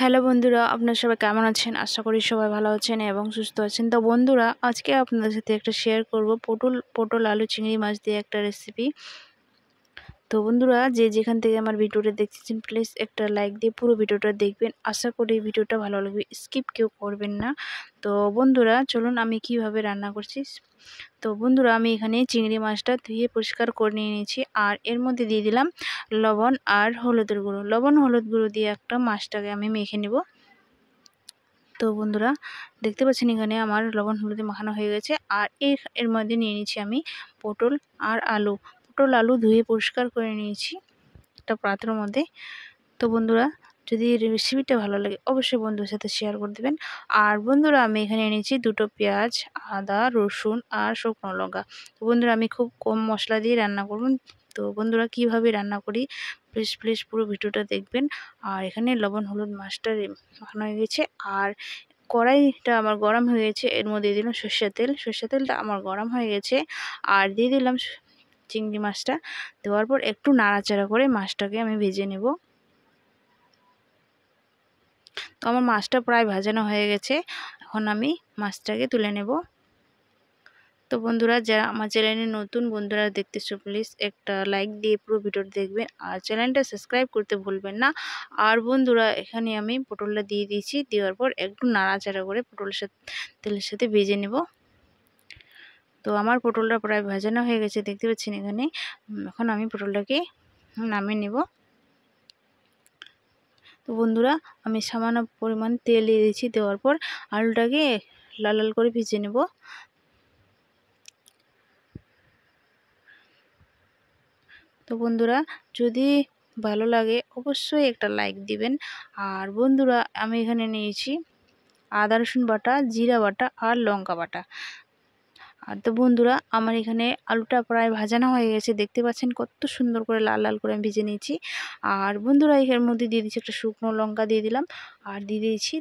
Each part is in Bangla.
হ্যালো বন্ধুরা, আপনারা সবাই কেমন আছেন? আশা করি সবাই ভালো আছেন এবং সুস্থ আছেন। তো বন্ধুরা, আজকে আপনাদের সাথে একটা শেয়ার করব পটল আলু চিংড়ি মাছ দিয়ে একটা রেসিপি। তো বন্ধুরা, যে যেখান থেকে আমার ভিডিওটা দেখতেছেন প্লিজ একটা লাইক দিয়ে পুরো ভিডিওটা দেখবেন। আশা করি ভিডিওটা ভালো লাগবে, স্কিপ কেউ করবেন না। তো বন্ধুরা, চলুন আমি কিভাবে রান্না করছি। তো বন্ধুরা, আমি এখানে চিংড়ি মাছটা ধুয়ে পরিষ্কার করে নিয়ে নিয়েছি, আর এর মধ্যে দিয়ে দিলাম লবণ আর হলুদের গুঁড়ো। লবণ হলুদ গুঁড়ো দিয়ে একটা মাছটাকে আমি মেখে নেব। তো বন্ধুরা, দেখতে পাচ্ছেন এখানে আমার লবণ হলুদে মাখানো হয়ে গেছে। আর এর মধ্যে নিয়ে নিয়েছি আমি পটল আর আলু। পটল আলু ধুয়ে পরিষ্কার করে নিয়েছি একটা পাত্রের মধ্যে। তো বন্ধুরা, যদি রেসিপিটা ভালো লাগে অবশ্যই বন্ধুদের সাথে শেয়ার করে দেবেন। আর বন্ধুরা, আমি এখানে এনেছি দুটো পেঁয়াজ, আদা, রসুন আর শুকনো লঙ্কা। তো বন্ধুরা, আমি খুব কম মশলা দিয়ে রান্না করব। তো বন্ধুরা, কিভাবে রান্না করি প্লিজ পুরো ভিডিওটা দেখবেন। আর এখানে লবণ হলুদ মাছটা মাখানো হয়ে গেছে, আর কড়াইটা আমার গরম হয়ে গেছে। এর মধ্যে দিয়ে দিলাম সর্ষের তেল। সর্ষের তেলটা আমার গরম হয়ে গেছে, আর দিয়ে দিলাম চিংড়ি মাছটা। দেওয়ার পর একটু নাড়াচাড়া করে মাছটাকে আমি ভেজে নেব। তো আমার মাছটা প্রায় ভাজানো হয়ে গেছে, এখন আমি মাছটাকে তুলে নেব। তো বন্ধুরা, যারা আমার চ্যানেলে নতুন বন্ধুরা দেখতেছো প্লিজ একটা লাইক দিয়ে পুরো ভিডিওটা দেখবেন, আর চ্যানেলটা সাবস্ক্রাইব করতে ভুলবেন না। আর বন্ধুরা, এখানে আমি পটলটা দিয়ে দিয়েছি। দেওয়ার পর একটু নাড়াচাড়া করে তেলের সাথে ভেজে নেব। তো আমার পটলটা প্রায় ভাজানো হয়ে গেছে, দেখতে পাচ্ছেন এখানে। এখন আমি পটলটাকে নামিয়ে নেব। তো বন্ধুরা, আমি সামান্য পরিমাণ তেল দিয়ে দিয়েছি। দেওয়ার পর আলুটাকে লাল লাল করে ভেজে নেব। তো বন্ধুরা, যদি ভালো লাগে অবশ্যই একটা লাইক দিবেন। আর বন্ধুরা, আমি এখানে নিয়েছি আদা রসুন বাটা, জিরা বাটা আর লঙ্কা বাটা। আর তো বন্ধুরা, আমার এখানে আলুটা প্রায় ভাজানো হয়ে গেছে, দেখতে পাচ্ছেন কত সুন্দর করে লাল লাল করে আমি ভেজে নিয়েছি। আর বন্ধুরা, এর মধ্যে দিয়ে দিচ্ছি একটা শুকনো লঙ্কা দিয়ে দিলাম, আর দিয়ে দিয়েছি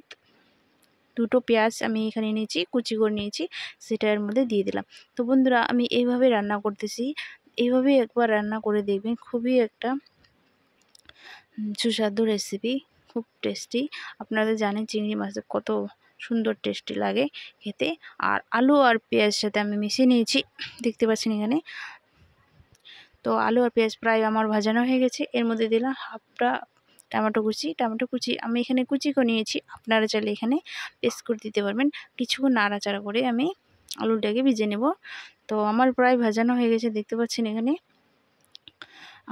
দুটো পেঁয়াজ আমি এখানে নিয়েছি, কুচি করে নিয়েছি, সেটা এর মধ্যে দিয়ে দিলাম। তো বন্ধুরা, আমি এইভাবে রান্না করতেছি, এইভাবে একবার রান্না করে দেখবেন। খুবই একটা সুস্বাদু রেসিপি, খুব টেস্টি। আপনারা জানেন চিংড়ি মাছের কত সুন্দর টেস্টি লাগে খেতে। আর আলু আর পেঁয়াজের সাথে আমি মিশিয়ে নিয়েছি, দেখতে পাচ্ছেন এখানে। তো আলু আর পেঁয়াজ প্রায় আমার ভাজানো হয়ে গেছে। এর মধ্যে দিলাম হাফটা টমেটো কুচি আমি এখানে কুচি করে নিয়েছি, আপনারা চাইলে এখানে পেস্ট করে দিতে পারবেন। কিছুক্ষণ নাড়াচাড়া করে আমি আলুটাকে ভেজে নেব। তো আমার প্রায় ভাজানো হয়ে গেছে, দেখতে পাচ্ছেন এখানে।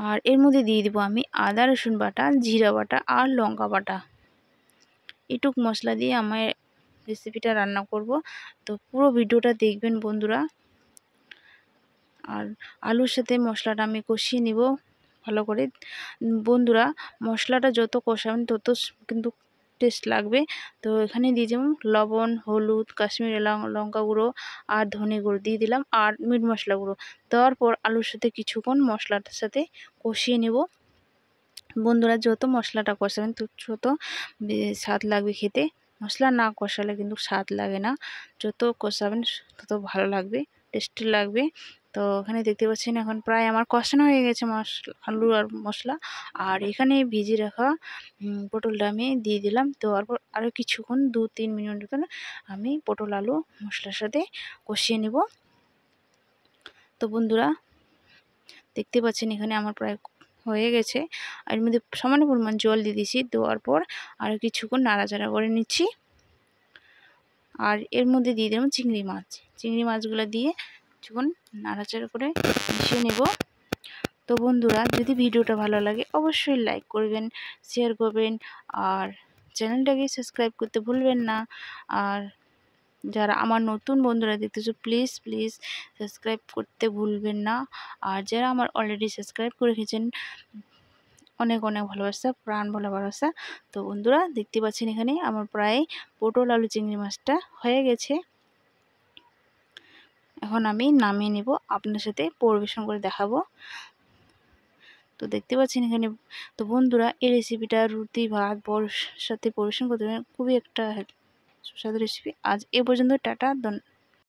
আর এর মধ্যে দিয়ে দিব আমি আদা রসুন বাটা, জিরা বাটা আর লঙ্কা বাটা। এটুক মশলা দিয়ে আমার রেসিপিটা রান্না করব। তো পুরো ভিডিওটা দেখবেন বন্ধুরা। আর আলুর সাথে মশলাটা আমি কষিয়ে নিব ভালো করে। বন্ধুরা, মশলাটা যত কষাবেন তত কিন্তু টেস্ট লাগবে। তো এখানে দিয়ে যেমন লবণ, হলুদ, কাশ্মীরি লঙ্কা গুঁড়ো আর ধনে গুঁড়ো দিয়ে দিলাম, আর মিট মশলা গুঁড়ো দেওয়ার পর আলুর সাথে কিছুক্ষণ মশলাটার সাথে কষিয়ে নেব। বন্ধুরা, যত মশলাটা কষাবেন তত স্বাদ লাগবে খেতে। মশলা না কষালে কিন্তু স্বাদ লাগে না, যত কষাবেন তত ভালো লাগবে, টেস্টি লাগবে। তো এখানে দেখতে পাচ্ছেন এখন প্রায় আমার কষানো হয়ে গেছে আলু আর মশলা। আর এখানে ভিজিয়ে রাখা পটলটা আমি দিয়ে দিলাম। দেওয়ার পর আরও কিছুক্ষণ 2-3 মিনিট মতন আমি পটল আলু মশলার সাথে কষিয়ে নেব। তো বন্ধুরা, দেখতে পাচ্ছেন এখানে আমার প্রায় হয়ে গেছে। আর এর মধ্যে সামান্য পরিমাণ জল দিয়ে দিয়েছি। দেওয়ার পর আরও কিছুক্ষণ নাড়াচাড়া করে নিচ্ছি। আর এর মধ্যে দিয়ে দিলাম চিংড়ি মাছগুলো দিয়ে কিছুক্ষণ নাড়াচাড়া করে মিশিয়ে নেব। তো বন্ধুরা, যদি ভিডিওটা ভালো লাগে অবশ্যই লাইক করবেন, শেয়ার করবেন, আর চ্যানেলটাকে সাবস্ক্রাইব করতে ভুলবেন না। আর যারা আমার নতুন বন্ধুরা দেখতেছো প্লিজ সাবস্ক্রাইব করতে ভুলবেন না। আর যারা আমার অলরেডি সাবস্ক্রাইব করে রেখেছেন অনেক ভালোবাসা, প্রাণ ভালোবাসা। তো বন্ধুরা, দেখতে পাচ্ছেন এখানে আমার প্রায় পটল আলু চিংড়ি মাছটা হয়ে গেছে। এখন আমি নামিয়ে নেব, আপনার সাথে পরিবেশন করে দেখাবো। তো দেখতে পাচ্ছেন এখানে। তো বন্ধুরা, এই রেসিপিটা রুটি ভাত বড় সাথে পরিবেশন করতে খুবই একটা সুস্বাদু রেসিপি। আজ এ পর্যন্ত, টাটা।